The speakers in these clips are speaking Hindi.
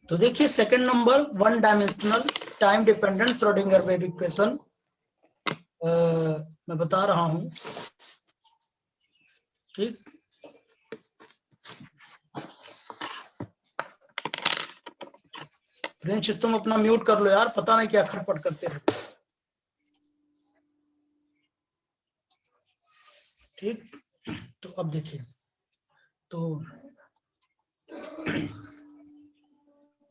तो देखिए second number, one dimensional time dependent Schrodinger wave equation मैं बता रहा हूं। ठीक, प्रिंस तुम अपना म्यूट कर लो यार, पता नहीं क्या खटपट करते रहते। ठीक, तो अब देखिए, तो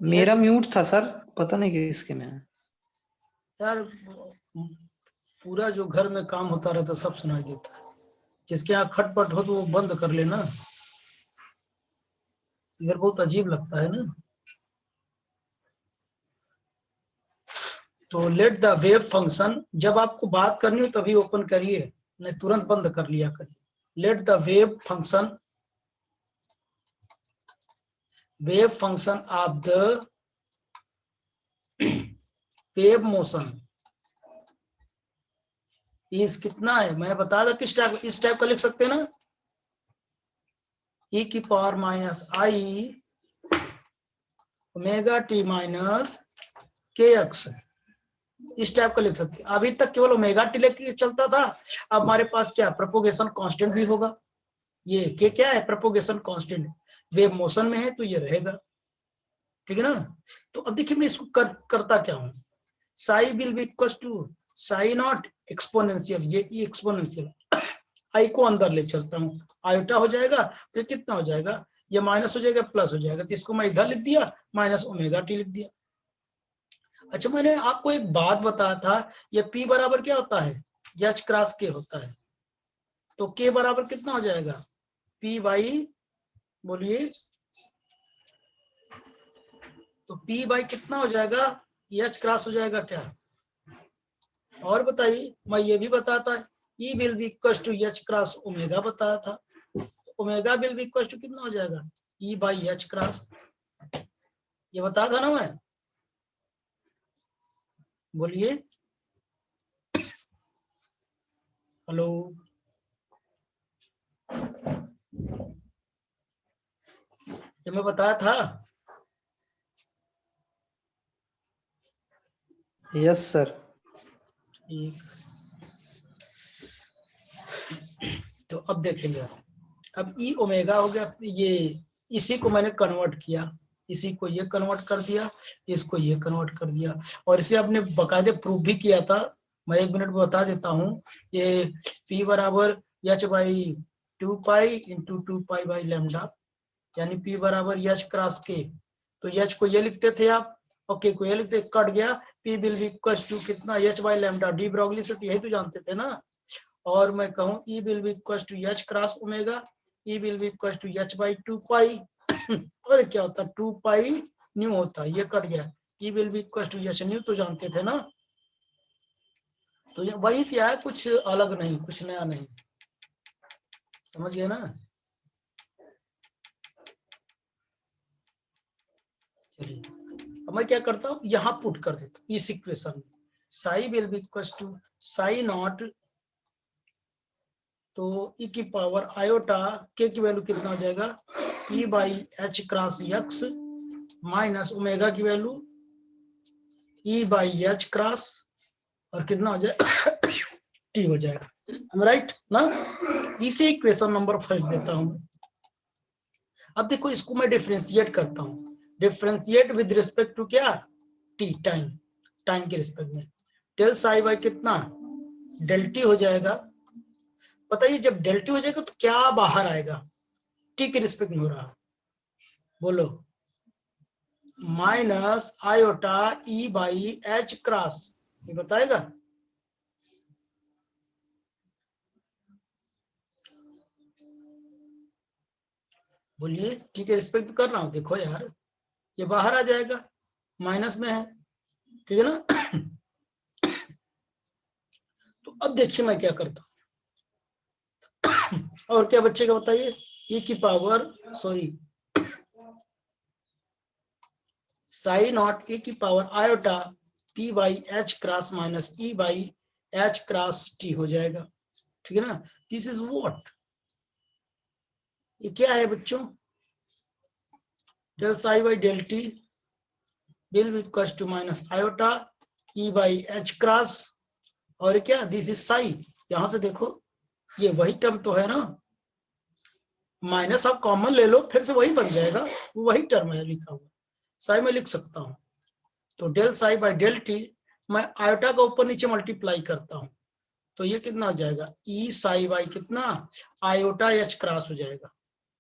मेरा म्यूट था सर, पता नहीं किसके में है। यार पूरा जो घर में काम होता रहता सब सुनाई देता है। जिसके यहाँ खटपट हो तो वो बंद कर लेना, इधर बहुत अजीब लगता है ना। तो लेट द वेव फंक्शन, जब आपको बात करनी हो तभी ओपन करिए, नहीं तुरंत बंद कर लिया करिए। Let the wave function of the wave motion इस कितना है, मैं बता दा किस टाइप, इस टाइप का लिख सकते हैं ना, e की पावर माइनस आई ओमेगा टी माइनस के एक्स, इस टाइप का लिख सकते हैं। अभी तक केवल ओमेगा टी लेके चलता था, अब हमारे पास क्या प्रोपोगेशन कांस्टेंट भी होगा। ये के क्या है, प्रोपोगेशन कांस्टेंट, वेव मोशन में है तो ये रहेगा। ठीक है ना। तो अब देखिए मैं इसको करता क्या हूं, psi will be equal to psi naught exponential, ये एक्सपोनेंशियल आई को अंदर ले चलता हूँ, आयोटा हो जाएगा तो कितना हो जाएगा, ये माइनस हो जाएगा प्लस हो जाएगा, तो इसको मैं इधर लिख दिया माइनस ओमेगा टी लिख दिया। अच्छा मैंने आपको एक बात बताया था, ये P बराबर क्या होता है, एच क्रॉस के होता है, तो K बराबर कितना हो जाएगा, P बाई, बोलिए, तो P बाई कितना हो जाएगा, एच क्रॉस हो जाएगा क्या, और बताइए। मैं ये भी बताता है E will be equal to H cross omega बताया था, omega will be equal to कितना हो जाएगा, E बाई एच क्रॉस, ये बताया था ना मैं, बोलिए, हेलो, ये मैं बताया था। Yes sir. ठीक, तो अब देखेंगे, अब ई ओमेगा हो गया, ये इसी को मैंने कन्वर्ट किया, इसी को ये कन्वर्ट कर दिया, इसको ये कन्वर्ट कर दिया, और इसे आपने बकायदे प्रूफ भी किया था, मैं 1 मिनट में बता देता हूँ। ये P बराबर H by 2 pi into 2 pi by lambda, यानी P बराबर एच क्रॉस के, तो एच को ये लिखते थे आप, ओके को ये लिखते, कट गया, P will be equal to कितना, h by lambda, de Broglie से तो यही तो जानते थे ना। और मैं कहूँ E will be equal to H cross omega, E will be equal to H by 2 pi और क्या होता है 2 पाई न्यू होता है, ये कट गया, E will be equal to H nu तो जानते थे ना। तो ये वही से आया, कुछ अलग नहीं, कुछ नया नहीं, समझ गए ना। चलिए अब मैं क्या करता हूँ, यहाँ पुट कर देता हूँ इस इक्वेशन में, psi will be equal to psi naught, तो E की पावर आयोटा के की वैल्यू कितना हो जाएगा, E by H cross x minus omega की value E by H cross, और कितना हो जाएगा टी हो जाएगा, राइट ना। इसे इक्वेशन नंबर 5 देता हूं। अब देखो इसको मैं डिफरेंशिएट करता हूं, डिफरेंशिएट विद रिस्पेक्ट टू क्या, टी, टाइम, टाइम के रिस्पेक्ट में, डेल साई बाई कितना, डेल टी हो जाएगा। बताइए जब डेल टी हो जाएगा तो क्या बाहर आएगा, टी के रिस्पेक्ट में हो रहा है, बोलो, minus iota E by H cross, ये बताएगा, बोलिए, टी के रिस्पेक्ट कर रहा हूं, देखो यार ये बाहर आ जाएगा, माइनस में है, ठीक है ना। तो अब देखिए मैं क्या करता हूं, और क्या बच्चे का बताइए, ई की power sorry psi naught a की power iota p by H cross minus e by H cross t हो जाएगा, ठीक है ना। दिस इज व्हाट, ये क्या है बच्चों, del psi by del T will be equal to minus iota E by H cross, और क्या दिस इज साई। यहां से देखो ये वही टर्म तो है ना, माइनस आप कॉमन ले लो फिर से वही बन जाएगा, वही टर्म है लिखा हुआ, साई में लिख सकता हूं। तो del psi by del T, मैं आयोटा का ऊपर नीचे मल्टीप्लाई करता हूं, तो ये कितना हो जाएगा ई साई बाई कितना आयोटा एच क्रॉस हो जाएगा,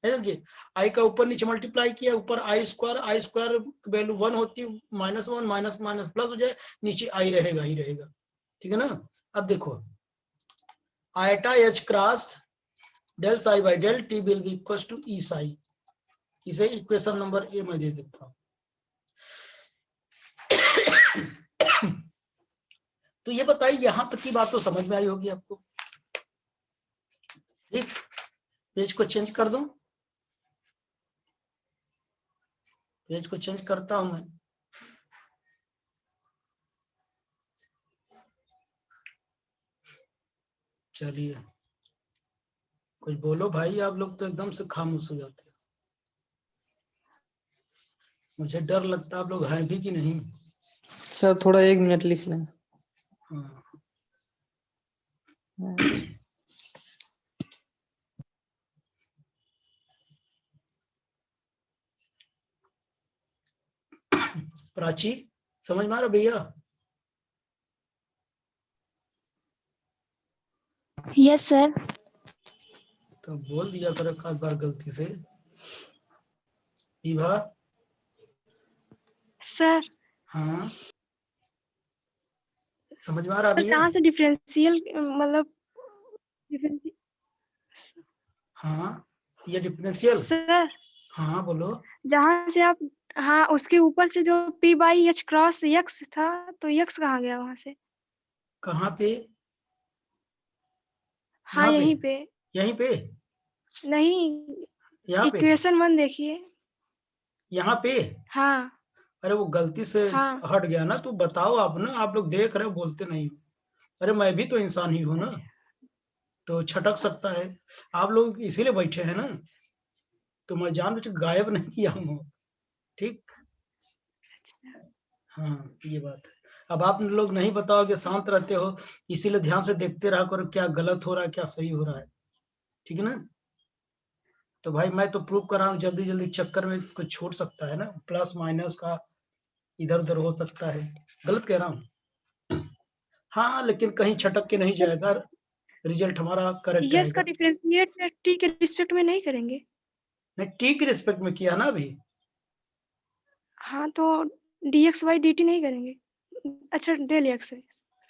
समझिए। आई का ऊपर नीचे मल्टीप्लाई किया, ऊपर आई स्क्वायर वैल्यू 1 होती है, -1 माइनस माइनस प्लस हो जाए, नीचे आई रहेगा ही रहेगा, ठीक है ना। अब देखो iota H cross del psi by del T will be equal to e psi, इसे इक्वेशन नंबर ए में दे देता हूं। तो ये बताइए यहां तक की बात तो समझ में आई होगी आपको, ठीक। पेज को चेंज कर दूं, पेज को चेंज करता हूं मैं। चलिए कुछ बोलो भाई, आप लोग तो एकदम से खामोश हो जाते हैं, मुझे डर लगता है आप लोग हैं भी कि नहीं। सर थोड़ा 1 मिनट लिख लें। हाँ। प्राची समझ में आ रहा भैया? Yes sir. तो बोल दिया करो एक आध बार गलती से। विभा? सर हाँ समझ में आ रहा सर अभी? कहाँ से डिफरेंशियल मतलब हाँ ये डिफरेंशियल। सर हाँ बोलो। जहाँ से आप, हाँ उसके ऊपर से जो p by H cross x था, तो यक्स कहाँ गया वहां से? कहाँ पे? हाँ यहाँ पे? यहीं पे। यहीं पे? नहीं, यहाँ पे? इक्वेशन 1 देखिए। यहाँ पे? हाँ अरे वो गलती से हाँ हट गया ना, तो बताओ आप ना, आप लोग देख रहे हो बोलते नहीं हो। अरे मैं भी तो इंसान ही हूँ ना, तो छटक सकता है। आप लोग इसीलिए बैठे हैं ना, तो मैं जानबूझ के गायब नहीं किया हूँ, ठीक। हाँ ये बात है। अब आप लोग नहीं बताओगे, शांत रहते हो, इसीलिए ध्यान से देखते रहा करो क्या गलत हो रहा है क्या सही हो रहा है, ठीक है ना। तो भाई मैं तो प्रूव कर रहा हूँ, जल्दी जल्दी चक्कर में कुछ छूट सकता है ना, प्लस माइनस का इधर उधर हो सकता है, गलत कह रहा हूँ। हाँ लेकिन कहीं छटक के नहीं जाएगा, रिजल्ट हमारा करेक्ट यस का आएगा। डिफरेंशिएट t के रिस्पेक्ट में नहीं करेंगे? नहीं टी के रिस्पेक्ट में किया ना अभी। हाँ तो dx बाई dt नहीं करेंगे? अच्छा डेल x है,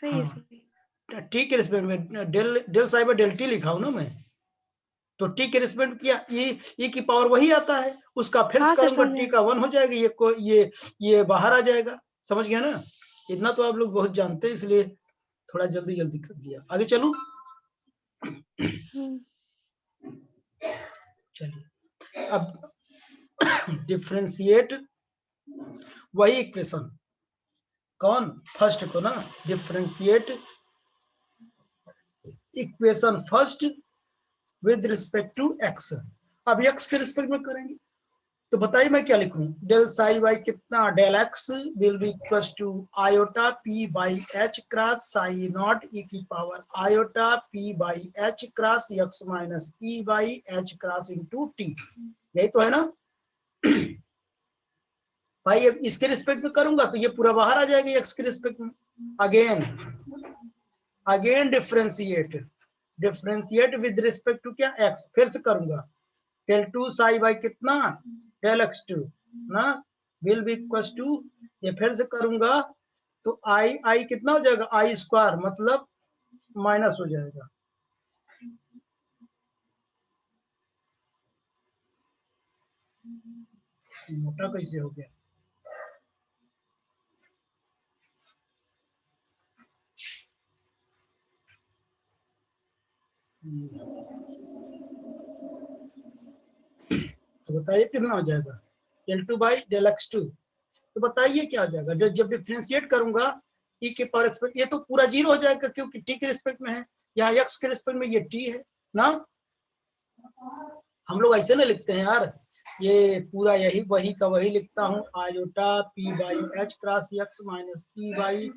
सही है हाँ सही। टी के रिस्पेक्ट में del del psi by del T लिखा हूं ना मैं, तो टी के रिस्पेक्ट में किया, ई की पावर वही आता है, उसका फिर से हाँ सर करूंगा समझ टी में। का 1 हो जाएगा, ये बाहर आ जाएगा, समझ गया ना। इतना तो आप लोग बहुत जानते हैं, इसलिए थोड़ा जल्दी जल्दी कर दिया। आगे चलूं? चलिए अब डिफरेंशिएट वही इक्वेशन, कौन फर्स्ट को ना, differentiate equation first with respect to x. अब एक्स के रिस्पेक्ट में करेंगे, तो बताइए मैं क्या लिखूं, डेल साई बाई कितना del x will be equal to iota p by H cross psi naught e की power iota p by H cross x minus e by H cross into t, यही तो है ना। भाई अब इसके रिस्पेक्ट में करूंगा तो ये पूरा बाहर आ जाएगा एक्स के रिस्पेक्ट में। Again differentiate with respect to क्या एक्स, फिर से करूंगा, डेल टू साई बाई कितना डेल एक्स टू ना विल बी इक्वल टू, ये फिर से करूंगा तो आई आई कितना हो जाएगा आई स्क्वायर, मतलब माइनस हो जाएगा। मोटा कैसे हो गया? तो बताइए कितना हो जाएगा del two by del x two, तो बताइए क्या आ जाएगा। जब डिफरेंशिएट करूंगा ई के पावर एक्स, ये तो पूरा जीरो हो जाएगा क्योंकि टी के रिस्पेक्ट में है, यहाँ एक्स के रिस्पेक्ट में ये टी है ना। हम लोग ऐसे ना लिखते हैं यार, ये पूरा यही वही का वही लिखता हूँ, iota p by H cross x minus P by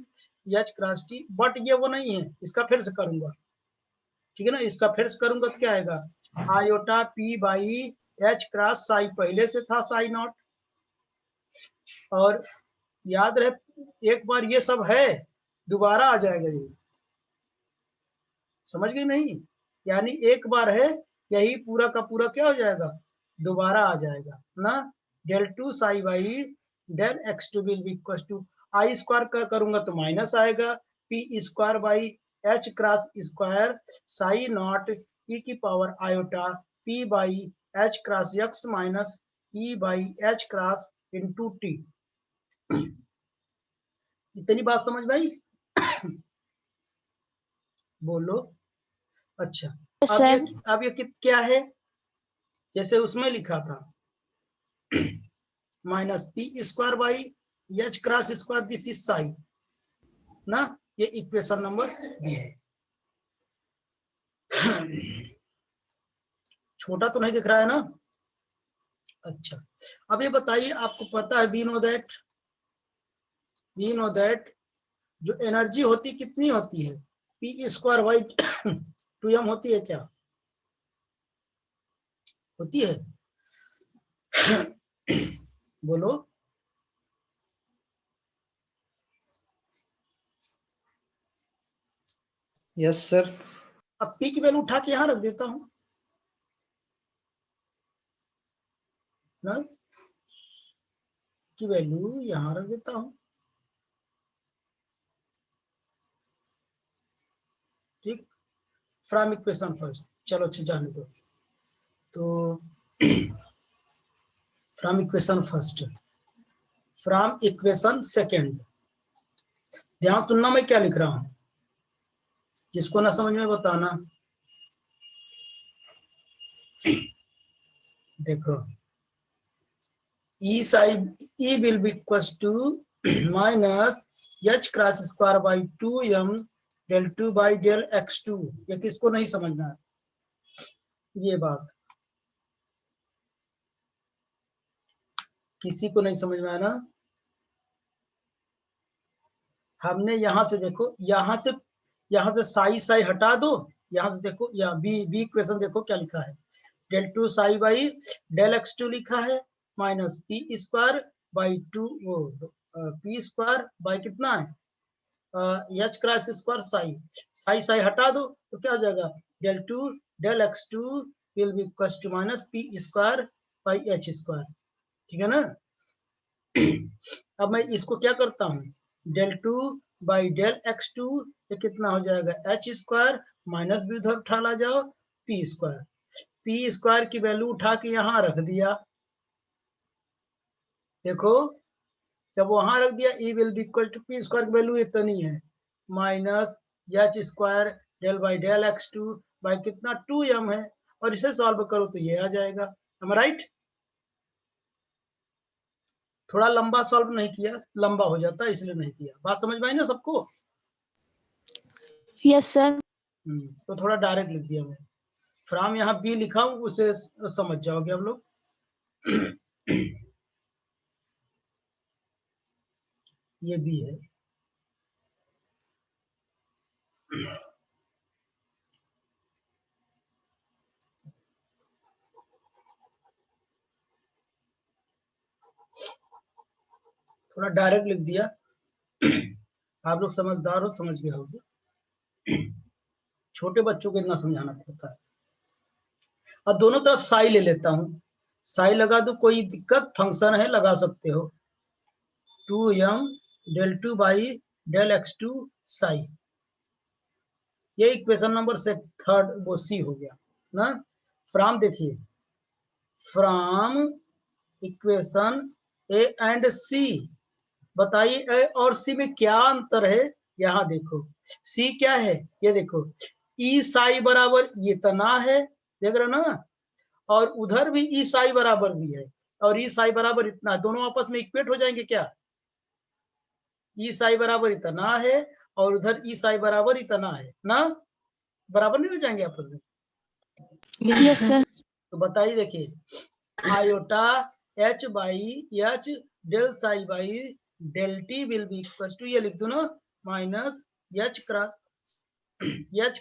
H cross T, but ये वो नहीं है, इसका फिर से करूंगा, ठीक है ना, इसका फिर से करूंगा तो क्या आएगा, iota p by H cross Sai, पहले से था साई नॉट, और याद रहे एक बार ये सब है दोबारा आ जाएगा, ये समझ गई नहीं, यानी एक बार है यही पूरा का पूरा क्या हो जाएगा, दोबारा आ जाएगा ना, del two psi by del x two will be equal to i square का करूंगा तो माइनस आएगा, p square by H cross square psi naught e की power iota p by H cross x minus e by H cross into t. इतनी बात समझ में आई? बोलो। अच्छा अब ये क्या है, जैसे उसमें लिखा था minus P square by H cross square, this is Sai ना, ये इक्वेशन नंबर दी है। छोटा तो नहीं दिख रहा है ना? अच्छा, अब ये बताइए, आपको पता है वी नो दैट जो एनर्जी होती कितनी होती है, पी स्क्वायर बाई 2m होती है क्या, होती है? बोलो। Yes sir. अब पी की वैल्यू उठा के यहां रख देता हूं ना, की वैल्यू यहां रख देता हूं, ठीक, फ्रॉम इक्वेशन फर्स्ट, चलो अच्छा जाने दो, तो from equation first, from equation second, ध्यान सुनना मैं क्या लिख रहा हूं, जिसको ना समझ में बताना। देखो e psi e will be equal to minus H cross square by 2m del 2 by del x2, ये किसको नहीं समझना है, ये बात किसी को नहीं समझ में आया ना? हमने यहां से देखो, यहां से साई हटा दो, यहां से देखो, या बी इक्वेशन देखो क्या लिखा है, del two psi by del x2 लिखा है माइनस पी स्क्वायर बाई 2 वो पी स्क्वायर बाई कितना है एच क्रॉस स्क्वायर साई हटा दो तो क्या हो जाएगा, del two del x2 will be equal to minus P square by H square, ठीक है ना? अब मैं इसको क्या करता हूँ, del two by del x2, ये कितना हो जाएगा एच स्क्वायर, माइनस भी उधर उठा ला जाओ, पी स्क्वायर की वैल्यू उठा के यहां रख दिया, देखो जब वहां रख दिया e will be equal to p square की वैल्यू इतनी है minus H square del by del x2 by कितना 2m है, और इसे सॉल्व करो तो ये आ जाएगा, am I राइट? थोड़ा लंबा सॉल्व नहीं किया, लंबा हो जाता है इसलिए नहीं किया, बात समझ में आई ना सबको? Yes sir. तो थोड़ा डायरेक्ट लिख दिया मैं, फ्रॉम यहाँ बी लिखा हूं, उसे समझ जाओगे आप लोग। ये बी है, थोड़ा डायरेक्ट लिख दिया, आप लोग समझदार हो, समझ गए होगे, छोटे बच्चों को इतना समझाना पड़ता है। अब दोनों तरफ साई ले लेता हूं, साई लगा दो, कोई दिक्कत, फंक्शन है लगा सकते हो, 2m del 2 by del x2 Sai, ये इक्वेशन नंबर से थर्ड वो सी हो गया ना। फ्रॉम देखिए, फ्रॉम इक्वेशन ए एंड सी, बताइए ए और सी में क्या अंतर है, यहां देखो सी क्या है, ये देखो ई साई बराबर इतना है, देख रहे हो ना, और उधर भी ई साई बराबर भी है, और ई साई बराबर इतना, दोनों आपस में इक्वेट हो जाएंगे क्या, ई साई बराबर इतना है और उधर ई साई बराबर इतना है ना, बराबर नहीं हो जाएंगे आपस में? Yes sir. तो बताइए, देखिए iota h by h del psi by del t will be equal to, ये लिख दो ना, minus h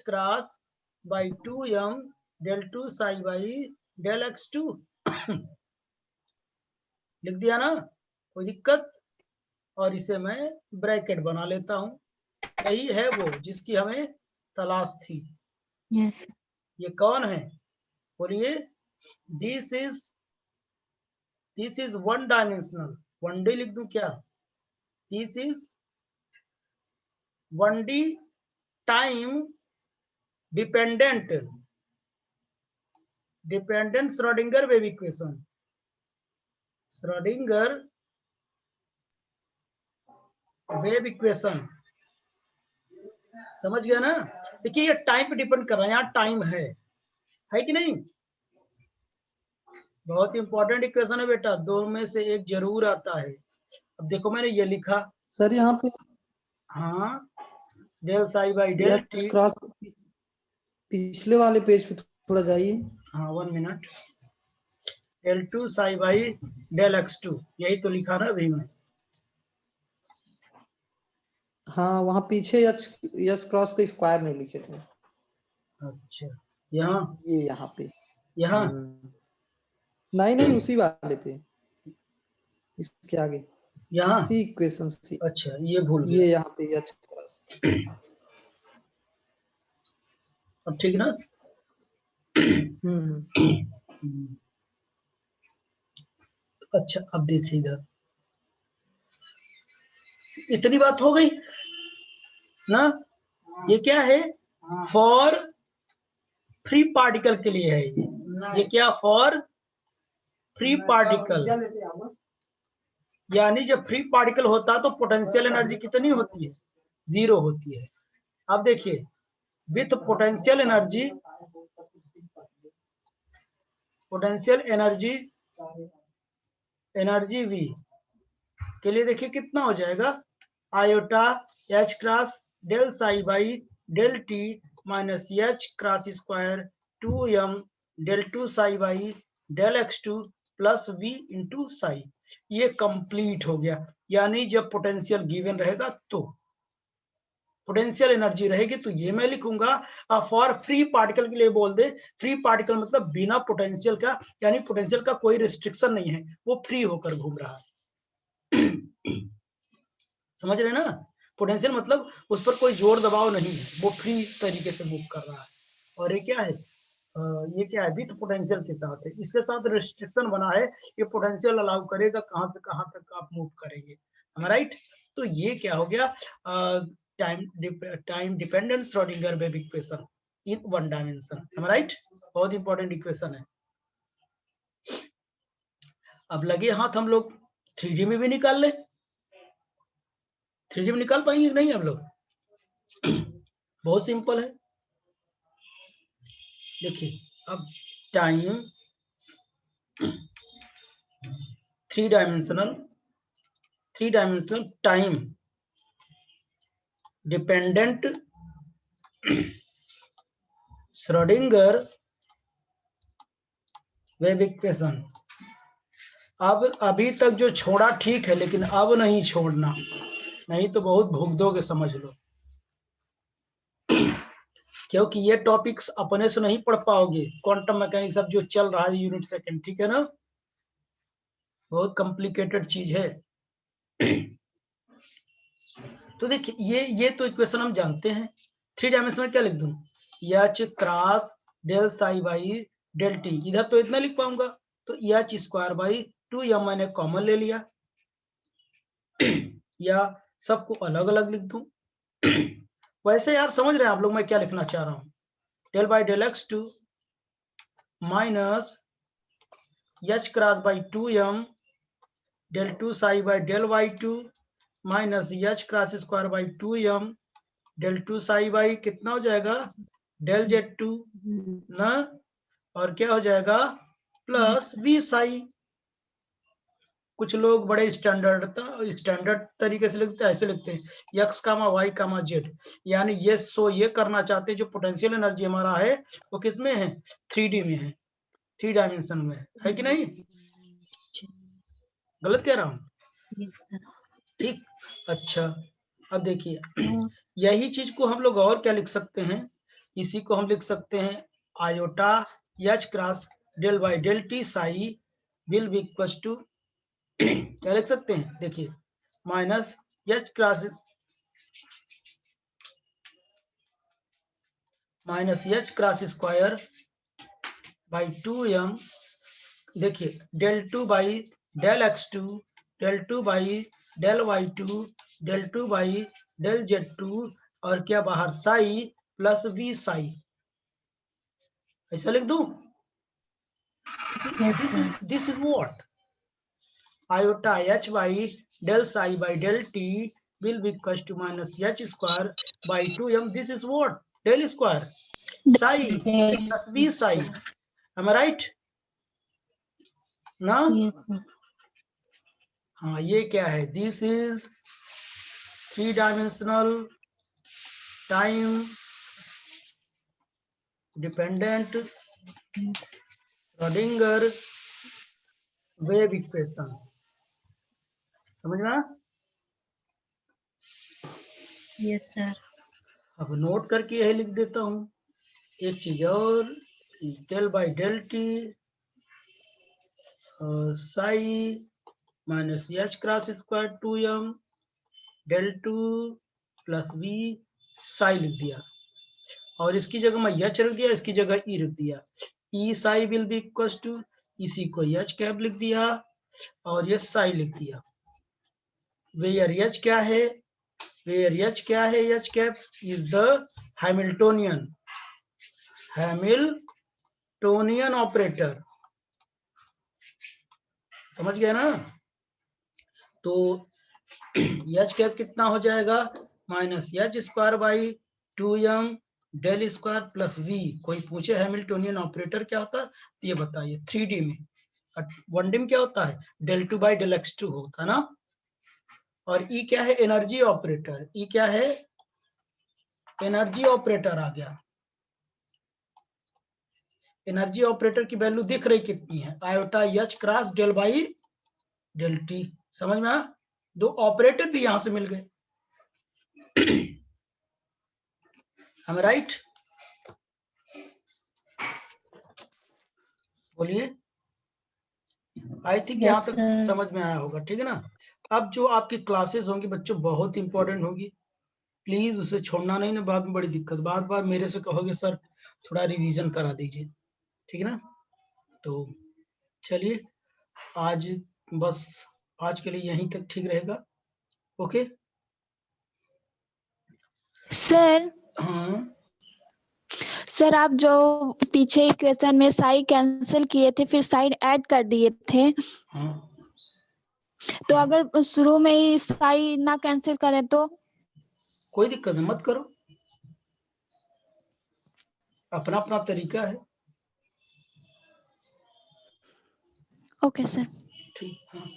cross by 2m del 2 psi by del x2 लिख दिया ना, कोई दिक्कत? और इसे मैं ब्रैकेट बना लेता हूं। यही है वो जिसकी हमें तलाश थी। यस ये कौन है बोलिए? This is one dimensional. 1D लिख दूं क्या? This is 1D time dependent Schrodinger wave equation. Schrodinger wave equation, समझ गया ना? देखिए ये टाइम पे डिपेंड कर रहा है, यहाँ टाइम है कि नहीं? बहुत इंपॉर्टेंट इक्वेशन है बेटा, दो में से एक जरूर आता है। अब देखो मैंने ये लिखा सर यहाँ पे हाँ, del psi by del T cross पिछले वाले पेज पे थोड़ा जाइए। हाँ 1 minute. Del 2 psi by del x2, यही तो लिखा ना अभी मैं। हाँ वहाँ पीछे यच क्रॉस का स्क्वायर नहीं लिखे थे। अच्छा यहाँ, ये यहाँ पे यहाँ नहीं उसी वाले पे, इसके आगे यहाँ सी इक्वेशन सी। अच्छा ये भूल ये गया। यहाँ पे यच क्रॉस। अब ठीक ना? अच्छा अब देखिए इधर, इतनी बात हो गई ना? ये क्या है? फॉर फ्री पार्टिकल के लिए है ये क्या? फॉर फ्री पार्टिकल, यानी जब फ्री पार्टिकल होता है तो पोटेंशियल एनर्जी कितनी होती है? 0 होती है। अब देखिए विथ पोटेंशियल एनर्जी V के लिए देखिए कितना हो जाएगा? Iota h cross del psi by del t minus h cross square 2m del 2 psi by del x2 plus v into psi. ये कंप्लीट हो गया। यानी जब पोटेंशियल गिवन रहेगा तो पोटेंशियल एनर्जी रहेगी, तो ये मैं लिखूंगा फॉर फ्री पार्टिकल के लिए बोल दे। फ्री पार्टिकल मतलब बिना पोटेंशियल का, यानी पोटेंशियल का कोई रिस्ट्रिक्शन नहीं है, वो फ्री होकर घूम रहा है। समझ रहे ना? पोटेंशियल मतलब उस पर कोई जोर दबाव नहीं है, वो फ्री तरीके से मूव कर रहा है। और ये क्या है? ये क्या है? विथ पोटेंशियल के साथ है, इसके साथ रिस्ट्रिक्शन बना है, ये पोटेंशियल अलाउ करेगा कहां से कहां तक आप मूव करेंगे। राइट? तो ये क्या हो गया? Time dependent Schrodinger wave equation in one dimension. Right? बहुत इंपॉर्टेंट इक्वेशन है। अब लगे हाथ हम लोग 3D में भी निकाल ले। 3D में निकाल पाएंगे कि नहीं आप लोग? बहुत सिंपल है। देखिए अब time 3 dimensional time dependent Schrodinger wave equation. अब अभी तक जो छोड़ा ठीक है, लेकिन अब नहीं छोड़ना, नहीं तो बहुत भूख दोगे, समझ लो। क्योंकि ये टॉपिक्स अपने से नहीं पढ़ पाओगे। क्वांटम मैकेनिक्स अब जो चल रहा है यूनिट सेकंड, ठीक है ना? बहुत कॉम्प्लिकेटेड चीज है। तो देखिए ये तो इक्वेशन हम जानते हैं। 3 डायमेंशन में क्या लिख दूं? H cross del psi by del T. इधर तो इतना लिख पाऊंगा, तो एच स्क्वायर बाई 2m मैंने कॉमन ले लिया, या सबको अलग अलग लिख दूं। वैसे यार समझ रहे हैं आप लोग मैं क्या लिखना चाह रहा हूं? Del by del x2 minus H cross by 2m del 2 psi by del y2 minus H cross square by 2m del 2 psi by कितना हो जाएगा? डेल z2 ना, और क्या हो जाएगा? Plus v Sai. कुछ लोग बड़े स्टैंडर्ड तरीके से लिखते हैं, ऐसे लिखते हैं x कामा y कामा z। यानी ये करना चाहते हैं जो पोटेंशियल एनर्जी हमारा है वो किस में है? 3D में है। 3 डायमेंशन में है कि नहीं? गलत कह रहा हूँ? ठीक, अच्छा अब देखिए यही चीज को हम लोग और क्या लिख सकते हैं, इसी को हम लिख सकते हैं iota H cross del by del T psi will be equal to क्या लिख सकते हैं, देखिए minus H cross square by 2m, देखिए del 2 by del x2 del 2 by del y2 del 2 by del z2 और क्या बाहर साई प्लस v साई, ऐसा लिख दूं? This is what iota h by del psi by del t will be equal to minus h square by 2m. This is what? Del square psi plus v psi. Am I right? ना? हाँ, ये क्या है? This is 3-dimensional time dependent Schrodinger wave equation. समझ में? Yes sir. अब नोट करके यही लिख देता हूँ। एक चीज और, del by del T psi minus H cross square 2m del 2 plus V psi लिख दिया, और इसकी जगह मैं एच रख दिया, इसकी जगह ई रख दिया। E psi will be equal to, इसी को एच कैप लिख दिया और ये साई लिख दिया। वेयर एच क्या है? वेयर एच क्या है? H cap is the Hamiltonian operator. समझ गया ना? तो एच कैप कितना हो जाएगा? Minus H square by 2m del square plus V. कोई पूछे हैमिल्टोनियन ऑपरेटर क्या होता है तो ये बताइए। 3D में 1D में क्या होता है? डेल 2 बाई डेल x2 होता है ना। और ई क्या है? Energy operator. ई क्या है? एनर्जी ऑपरेटर आ गया। एनर्जी ऑपरेटर की वैल्यू दिख रही कितनी है? Iota H cross del by del T. समझ में आया? दो ऑपरेटर भी यहां से मिल गए। Am I right? बोलिए। आई थिंक यहाँ तक समझ में आया होगा, ठीक है ना। अब जो आपकी क्लासेस होंगी बच्चों बहुत इंपॉर्टेंट होगी, प्लीज उसे छोड़ना नहीं ना, बाद में बड़ी दिक्कत। बार बार मेरे से कहोगे सर थोड़ा रिवीजन करा दीजिए, ठीक है ना। तो चलिए आज बस आज के लिए यहीं तक ठीक रहेगा। Okay sir. हाँ सर आप जो पीछे इक्वेशन में साई कैंसिल किए थे फिर साइन ऐड कर दिए थे, हाँ तो अगर शुरू में ही साई ना कैंसिल करें तो? कोई दिक्कत नहीं, मत करो, अपना अपना तरीका है। Okay sir. ठीक हाँ।